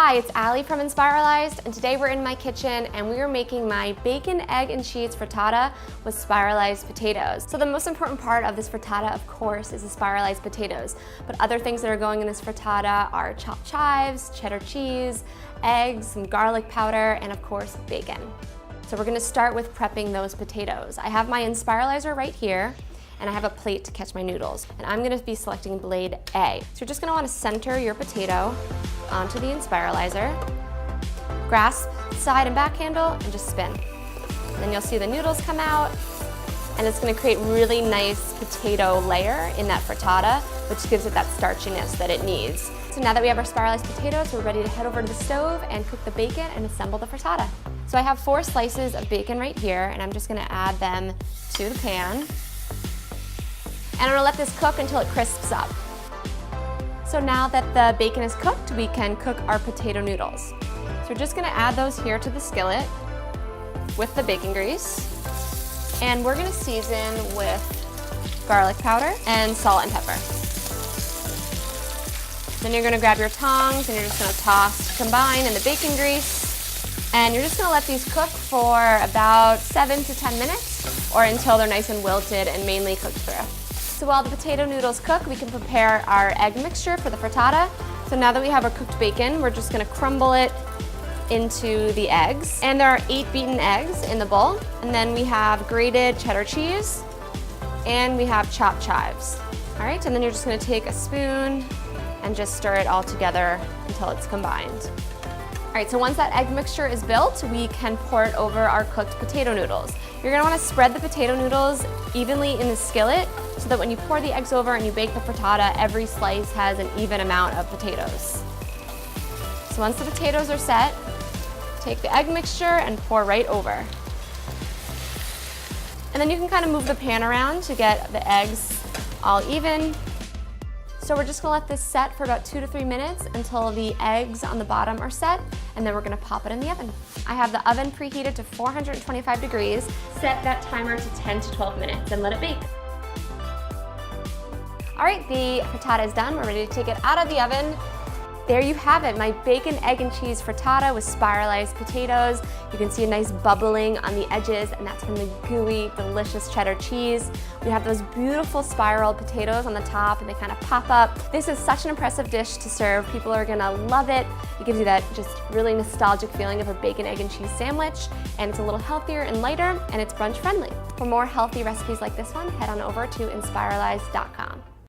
Hi, it's Allie from Inspiralized, and today we're in my kitchen and we are making my bacon, egg, and cheese frittata with spiralized potatoes. So the most important part of this frittata, of course, is the spiralized potatoes. But other things that are going in this frittata are chopped chives, cheddar cheese, eggs, some garlic powder, and of course, bacon. So we're gonna start with prepping those potatoes. I have my Inspiralizer right here, and I have a plate to catch my noodles. And I'm gonna be selecting blade A. So you're just gonna wanna center your potato onto the Spiralizer, grasp the side and back handle, and just spin. And then you'll see the noodles come out, and it's gonna create really nice potato layer in that frittata, which gives it that starchiness that it needs. So now that we have our spiralized potatoes, we're ready to head over to the stove and cook the bacon and assemble the frittata. So I have 4 slices of bacon right here, and I'm just gonna add them to the pan. And I'm gonna let this cook until it crisps up. So now that the bacon is cooked, we can cook our potato noodles. So we're just gonna add those here to the skillet with the bacon grease. And we're gonna season with garlic powder and salt and pepper. Then you're gonna grab your tongs and you're just gonna toss, combine in the bacon grease. And you're just gonna let these cook for about 7 to 10 minutes or until they're nice and wilted and mainly cooked through. So while the potato noodles cook, we can prepare our egg mixture for the frittata. So now that we have our cooked bacon, we're just gonna crumble it into the eggs. And there are 8 beaten eggs in the bowl. And then we have grated cheddar cheese, and we have chopped chives. All right, and then you're just gonna take a spoon and just stir it all together until it's combined. All right, so once that egg mixture is built, we can pour it over our cooked potato noodles. You're gonna wanna spread the potato noodles evenly in the skillet so that when you pour the eggs over and you bake the frittata, every slice has an even amount of potatoes. So once the potatoes are set, take the egg mixture and pour right over. And then you can kind of move the pan around to get the eggs all even. So we're just gonna let this set for about 2 to 3 minutes until the eggs on the bottom are set, and then we're gonna pop it in the oven. I have the oven preheated to 425 degrees. Set that timer to 10 to 12 minutes and let it bake. All right, the frittata is done. We're ready to take it out of the oven. There you have it, my bacon, egg, and cheese frittata with spiralized potatoes. You can see a nice bubbling on the edges, and that's from the gooey, delicious cheddar cheese. We have those beautiful spiraled potatoes on the top, and they kind of pop up. This is such an impressive dish to serve. People are gonna love it. It gives you that just really nostalgic feeling of a bacon, egg, and cheese sandwich, and it's a little healthier and lighter, and it's brunch friendly. For more healthy recipes like this one, head on over to Inspiralized.com.